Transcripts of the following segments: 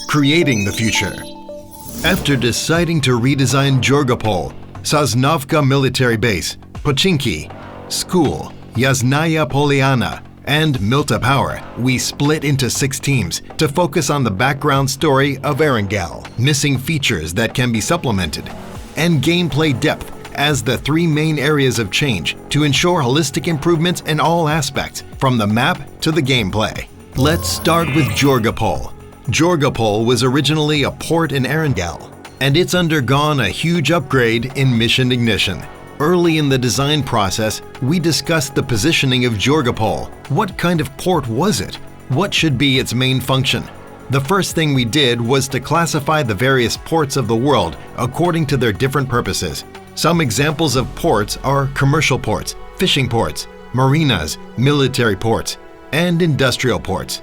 creating the future. After deciding to redesign Georgiapol, Sosnovka Military Base, Pochinki, School, Yasnaya Polyana, and Milta Power, we split into 6 teams to focus on the background story of Erangel, missing features that can be supplemented, and gameplay depth as the 3 main areas of change to ensure holistic improvements in all aspects, from the map to the gameplay. Let's start with Georgiapol. Georgiapol was originally a port in Erangel, and it's undergone a huge upgrade in mission ignition. Early in the design process, we discussed the positioning of Georgiapol. What kind of port was it? What should be its main function? The first thing we did was to classify the various ports of the world according to their different purposes. Some examples of ports are commercial ports, fishing ports, marinas, military ports, and industrial ports.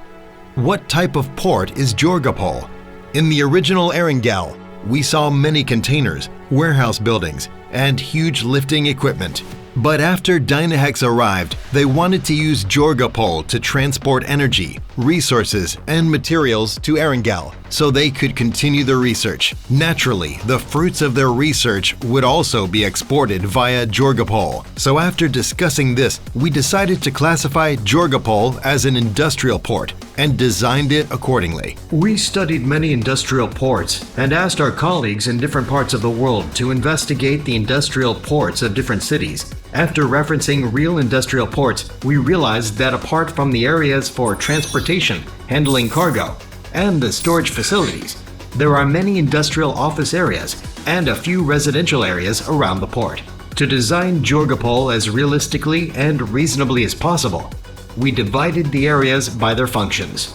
What type of port is Georgiapol? In the original Erangel, we saw many containers, warehouse buildings, and huge lifting equipment. But after Dynahex arrived, they wanted to use Georgiapol to transport energy, resources, and materials to Erangel so they could continue the research. Naturally, the fruits of their research would also be exported via Georgiapol. So after discussing this, we decided to classify Georgiapol as an industrial port and designed it accordingly. We studied many industrial ports and asked our colleagues in different parts of the world to investigate the industrial ports of different cities. After referencing real industrial ports, we realized that apart from the areas for transportation, handling cargo, and the storage facilities, there are many industrial office areas and a few residential areas around the port. To design Georgiapol as realistically and reasonably as possible, we divided the areas by their functions.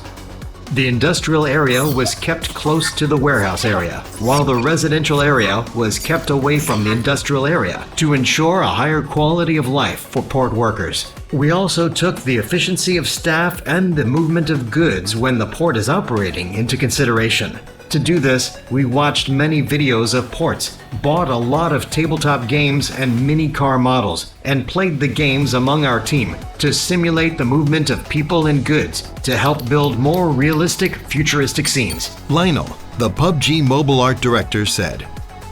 The industrial area was kept close to the warehouse area, while the residential area was kept away from the industrial area to ensure a higher quality of life for port workers. We also took the efficiency of staff and the movement of goods when the port is operating into consideration. To do this, we watched many videos of ports, bought a lot of tabletop games and mini car models, and played the games among our team to simulate the movement of people and goods to help build more realistic, futuristic scenes. Lionel, the PUBG mobile art director, said,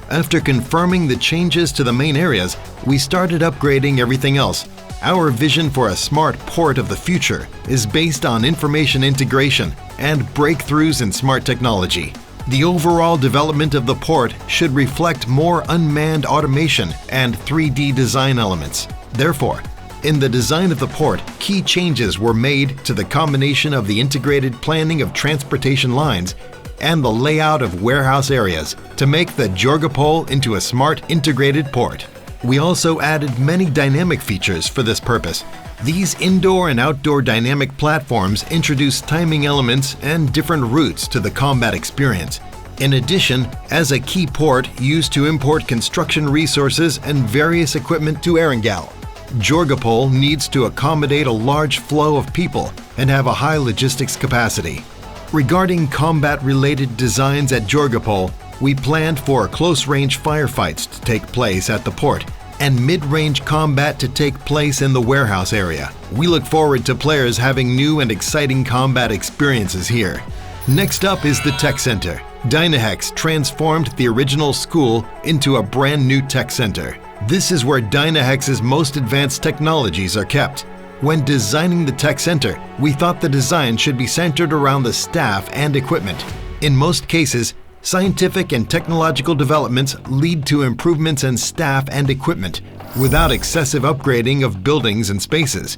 "After confirming the changes to the main areas, we started upgrading everything else. Our vision for a smart port of the future is based on information integration and breakthroughs in smart technology. The overall development of the port should reflect more unmanned automation and 3D design elements. Therefore, in the design of the port, key changes were made to the combination of the integrated planning of transportation lines and the layout of warehouse areas to make the Georgiapol into a smart integrated port. We also added many dynamic features for this purpose. These indoor and outdoor dynamic platforms introduce timing elements and different routes to the combat experience. In addition, as a key port used to import construction resources and various equipment to Erangel, Georgiapol needs to accommodate a large flow of people and have a high logistics capacity. Regarding combat-related designs at Georgiapol, we planned for close-range firefights to take place at the port and mid-range combat to take place in the warehouse area. We look forward to players having new and exciting combat experiences here. Next up is the Tech Center. Dynahex transformed the original school into a brand new tech center. This is where Dynahex's most advanced technologies are kept. When designing the tech center, we thought the design should be centered around the staff and equipment. In most cases, scientific and technological developments lead to improvements in staff and equipment without excessive upgrading of buildings and spaces,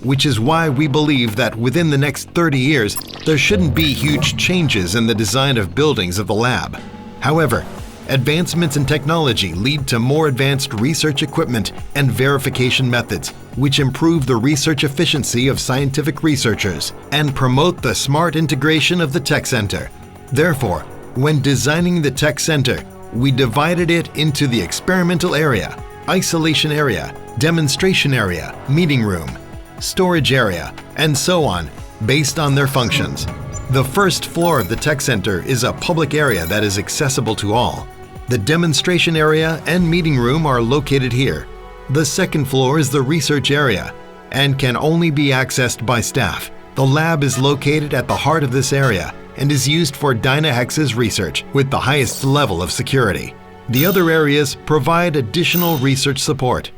which is why we believe that within the next 30 years, there shouldn't be huge changes in the design of buildings of the lab. However, advancements in technology lead to more advanced research equipment and verification methods, which improve the research efficiency of scientific researchers and promote the smart integration of the tech center. Therefore, when designing the tech center, we divided it into the experimental area, isolation area, demonstration area, meeting room, storage area, and so on, based on their functions. The first floor of the tech center is a public area that is accessible to all. The demonstration area and meeting room are located here. The second floor is the research area and can only be accessed by staff. The lab is located at the heart of this area and is used for Dynahex's research with the highest level of security. The other areas provide additional research support.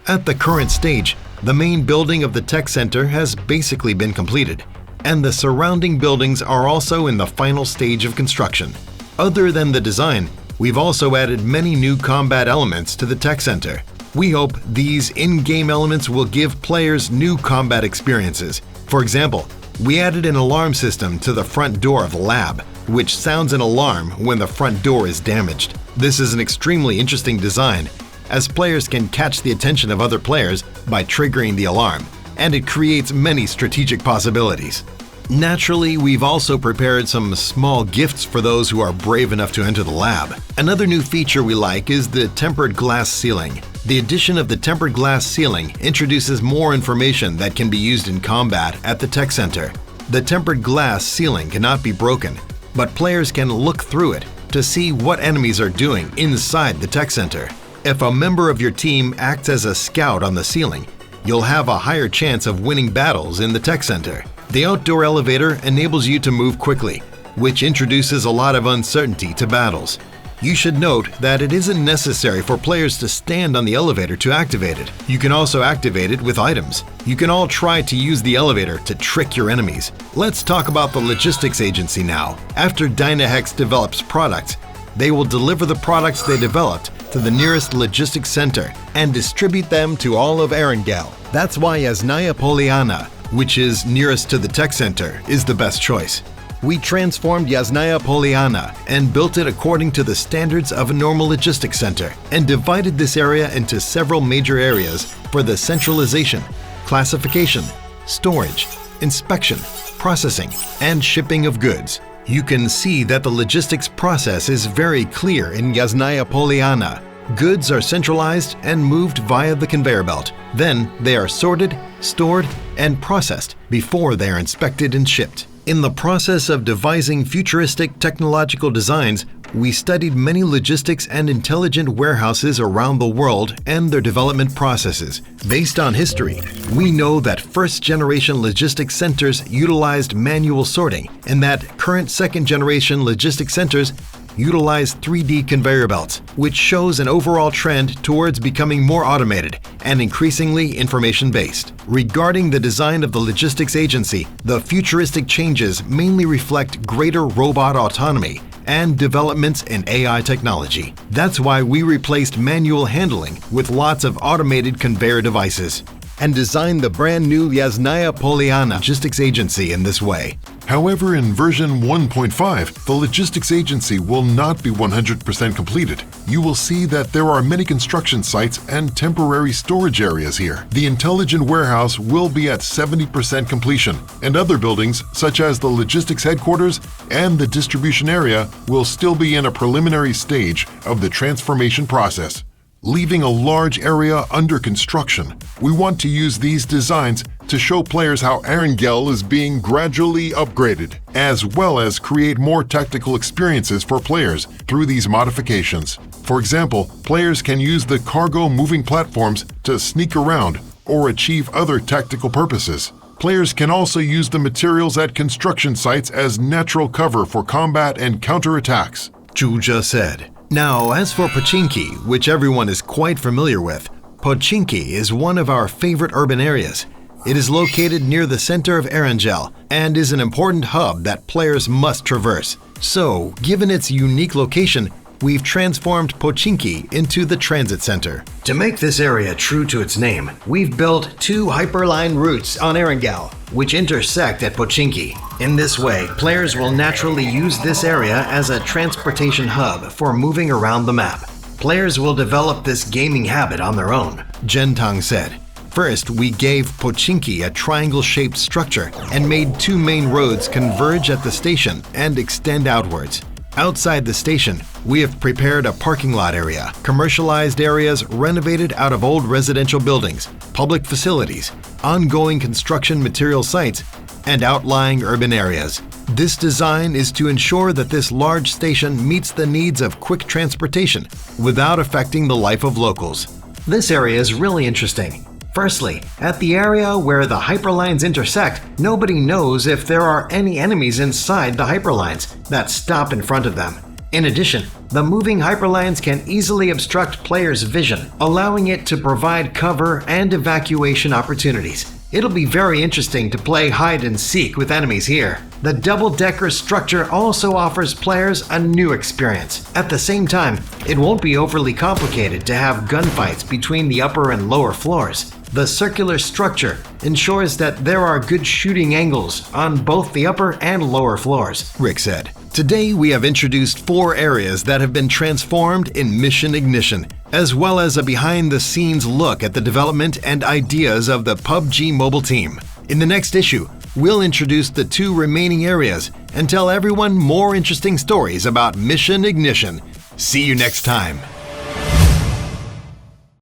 At the current stage, the main building of the tech center has basically been completed, and the surrounding buildings are also in the final stage of construction. Other than the design, we've also added many new combat elements to the tech center. We hope these in-game elements will give players new combat experiences. For example, we added an alarm system to the front door of the lab, which sounds an alarm when the front door is damaged. This is an extremely interesting design, as players can catch the attention of other players by triggering the alarm, and it creates many strategic possibilities. Naturally, we've also prepared some small gifts for those who are brave enough to enter the lab. Another new feature we like is the tempered glass ceiling. The addition of the tempered glass ceiling introduces more information that can be used in combat at the tech center. The tempered glass ceiling cannot be broken, but players can look through it to see what enemies are doing inside the tech center. If a member of your team acts as a scout on the ceiling, you'll have a higher chance of winning battles in the tech center. The outdoor elevator enables you to move quickly, which introduces a lot of uncertainty to battles. You should note that it isn't necessary for players to stand on the elevator to activate it. You can also activate it with items. You can all try to use the elevator to trick your enemies. Let's talk about the logistics agency now. After Dynahex develops products, they will deliver the products they developed to the nearest logistics center and distribute them to all of Erangel. That's why Yasnaya Polyana, which is nearest to the tech center, is the best choice. We transformed Yasnaya Polyana and built it according to the standards of a normal logistics center and divided this area into several major areas for the centralization, classification, storage, inspection, processing, and shipping of goods. You can see that the logistics process is very clear in Yasnaya Polyana. Goods are centralized and moved via the conveyor belt. Then they are sorted, stored, and processed before they are inspected and shipped. In the process of devising futuristic technological designs, we studied many logistics and intelligent warehouses around the world and their development processes. Based on history, we know that first-generation logistics centers utilized manual sorting and that current second-generation logistics centers utilize 3D conveyor belts, which shows an overall trend towards becoming more automated and increasingly information-based. Regarding the design of the logistics agency, the futuristic changes mainly reflect greater robot autonomy and developments in AI technology. That's why we replaced manual handling with lots of automated conveyor devices and designed the brand new Yasnaya Polyana logistics agency in this way. However, in version 1.5, the logistics agency will not be 100% completed. You will see that there are many construction sites and temporary storage areas here. The intelligent warehouse will be at 70% completion, and other buildings, such as the logistics headquarters and the distribution area, will still be in a preliminary stage of the transformation process, leaving a large area under construction. We want to use these designs to show players how Erangel is being gradually upgraded, as well as create more tactical experiences for players through these modifications. For example, players can use the cargo moving platforms to sneak around or achieve other tactical purposes. Players can also use the materials at construction sites as natural cover for combat and counterattacks. Zhu said. Now, as for Pochinki, which everyone is quite familiar with, Pochinki is one of our favorite urban areas. It is located near the center of Erangel and is an important hub that players must traverse. So, given its unique location, we've transformed Pochinki into the transit center. To make this area true to its name, we've built 2 hyperline routes on Erangel, which intersect at Pochinki. In this way, players will naturally use this area as a transportation hub for moving around the map. Players will develop this gaming habit on their own, Gentang said. First, we gave Pochinki a triangle-shaped structure and made 2 main roads converge at the station and extend outwards. Outside the station, we have prepared a parking lot area, commercialized areas renovated out of old residential buildings, public facilities, ongoing construction material sites, and outlying urban areas. This design is to ensure that this large station meets the needs of quick transportation without affecting the life of locals. This area is really interesting. Firstly, at the area where the hyperlines intersect, nobody knows if there are any enemies inside the hyperlines that stop in front of them. In addition, the moving hyperlines can easily obstruct players' vision, allowing it to provide cover and evacuation opportunities. It'll be very interesting to play hide and seek with enemies here. The double-decker structure also offers players a new experience. At the same time, it won't be overly complicated to have gunfights between the upper and lower floors. The circular structure ensures that there are good shooting angles on both the upper and lower floors, Rick said. Today we have introduced 4 areas that have been transformed in Mission Ignition, as well as a behind-the-scenes look at the development and ideas of the PUBG mobile team. In the next issue, we'll introduce the 2 remaining areas and tell everyone more interesting stories about Mission Ignition. See you next time.